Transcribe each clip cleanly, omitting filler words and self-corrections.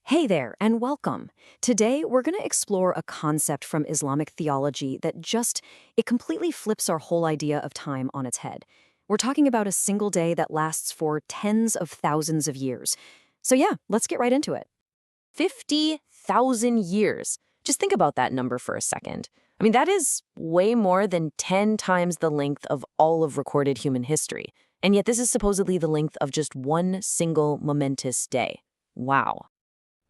Hey there, and welcome. Today, we're going to explore a concept from Islamic theology that it completely flips our whole idea of time on its head. We're talking about a single day that lasts for tens of thousands of years. So yeah, let's get right into it. 50,000 years. Just think about that number for a second. I mean, that is way more than 10 times the length of all of recorded human history. And yet this is supposedly the length of just one single momentous day. Wow.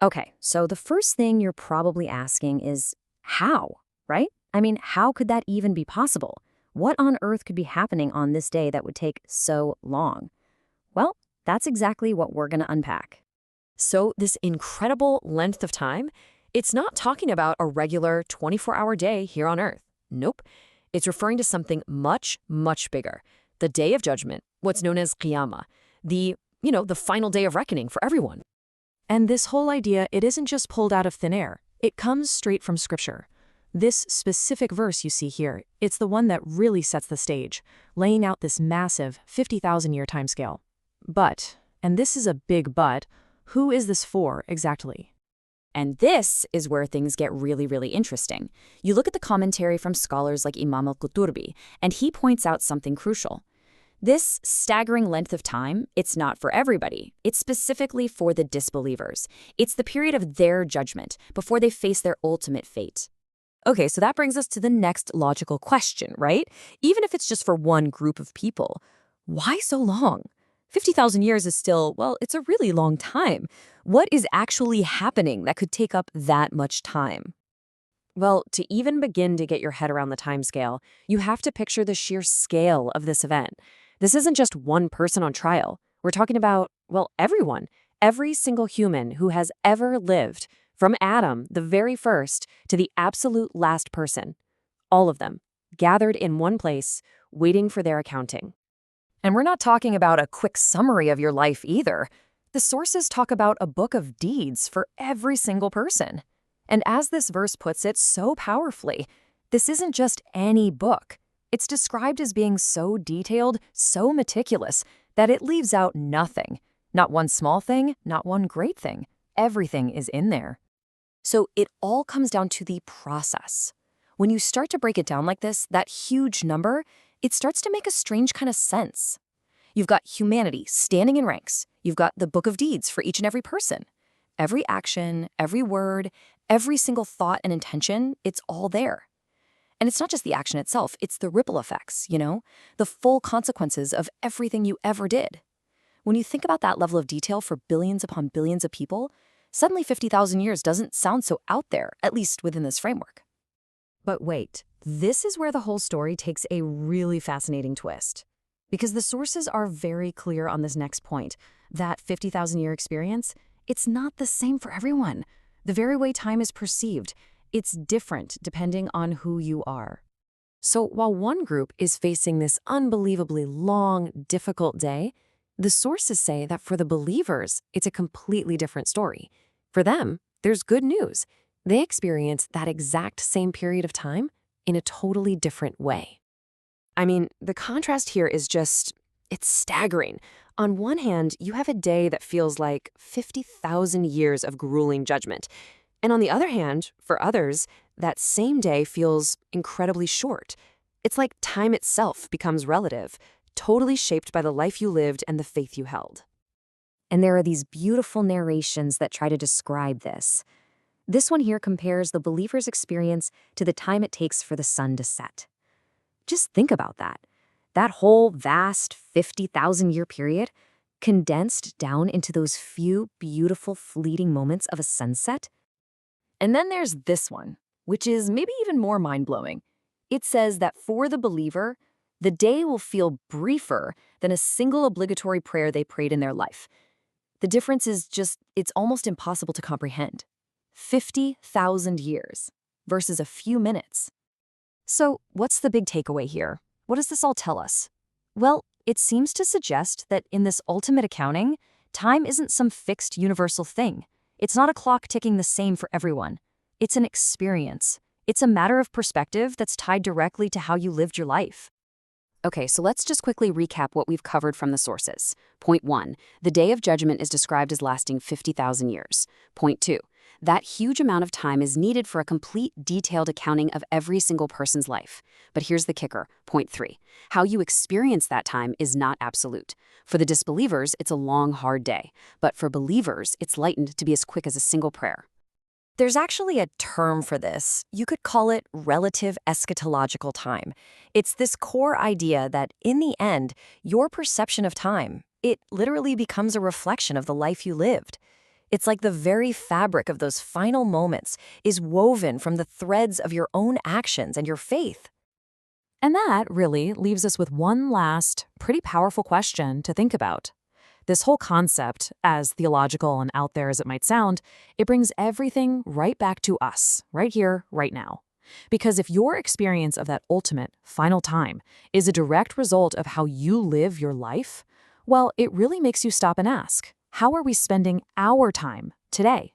Okay, so the first thing you're probably asking is how, right? I mean, how could that even be possible? What on earth could be happening on this day that would take so long? Well, that's exactly what we're going to unpack. So this incredible length of time, it's not talking about a regular 24-hour day here on Earth. Nope. It's referring to something much, much bigger. The Day of Judgment, what's known as QIYAMAH, the final day of reckoning for everyone. And this whole idea, it isn't just pulled out of thin air. It comes straight from Scripture. This specific verse you see here, it's the one that really sets the stage, laying out this massive 50,000-year timescale. But, and this is a big but, who is this for exactly? And this is where things get really, really interesting. You look at the commentary from scholars like Imam al-Qurtubi, and he points out something crucial. This staggering length of time, it's not for everybody. It's specifically for the disbelievers. It's the period of their judgment before they face their ultimate fate. Okay, so that brings us to the next logical question, right? Even if it's just for one group of people, why so long? 50,000 years is still, well, it's a really long time. What is actually happening that could take up that much time? Well, to even begin to get your head around the timescale, you have to picture the sheer scale of this event. This isn't just one person on trial. We're talking about, well, everyone, every single human who has ever lived, from Adam, the very first, to the absolute last person. All of them, gathered in one place, waiting for their accounting. And we're not talking about a quick summary of your life either. The sources talk about a book of deeds for every single person. And as this verse puts it so powerfully, this isn't just any book. It's described as being so detailed, so meticulous, that it leaves out nothing. Not one small thing, not one great thing. Everything is in there. So it all comes down to the process. When you start to break it down like this, that huge number, it starts to make a strange kind of sense. You've got humanity standing in ranks. You've got the book of deeds for each and every person. Every action, every word, every single thought and intention, it's all there. And it's not just the action itself, it's the ripple effects, the full consequences of everything you ever did. When you think about that level of detail for billions upon billions of people, suddenly 50,000 years doesn't sound so out there, at least within this framework. But wait, this is where the whole story takes a really fascinating twist. Because the sources are very clear on this next point, that 50,000-year experience, it's not the same for everyone. The very way time is perceived, it's different depending on who you are. So while one group is facing this unbelievably long, difficult day, the sources say that for the believers, it's a completely different story. For them, there's good news. They experience that exact same period of time in a totally different way. I mean, the contrast here is it's staggering. On one hand, you have a day that feels like 50,000 years of grueling judgment. And on the other hand, for others, that same day feels incredibly short. It's like time itself becomes relative, totally shaped by the life you lived and the faith you held. And there are these beautiful narrations that try to describe this. This one here compares the believer's experience to the time it takes for the sun to set. Just think about that. That whole vast 50,000-year period condensed down into those few beautiful fleeting moments of a sunset. And then there's this one, which is maybe even more mind-blowing. It says that for the believer, the day will feel briefer than a single obligatory prayer they prayed in their life. The difference is it's almost impossible to comprehend. 50,000 years versus a few minutes. So what's the big takeaway here? What does this all tell us? Well, it seems to suggest that in this ultimate accounting, time isn't some fixed universal thing. It's not a clock ticking the same for everyone. It's an experience. It's a matter of perspective that's tied directly to how you lived your life. Okay, so let's just quickly recap what we've covered from the sources. Point 1, the Day of Judgment is described as lasting 50,000 years. Point 2, that huge amount of time is needed for a complete, detailed accounting of every single person's life. But here's the kicker. Point 3, how you experience that time is not absolute. For the disbelievers, it's a long, hard day. But for believers, it's lightened to be as quick as a single prayer. There's actually a term for this. You could call it relative eschatological time. It's this core idea that, in the end, your perception of time, it literally becomes a reflection of the life you lived. It's like the very fabric of those final moments is woven from the threads of your own actions and your faith. And that really leaves us with one last, pretty powerful question to think about. This whole concept, as theological and out there as it might sound, it brings everything right back to us, right here, right now. Because if your experience of that ultimate, final time is a direct result of how you live your life, well, it really makes you stop and ask, how are we spending our time today?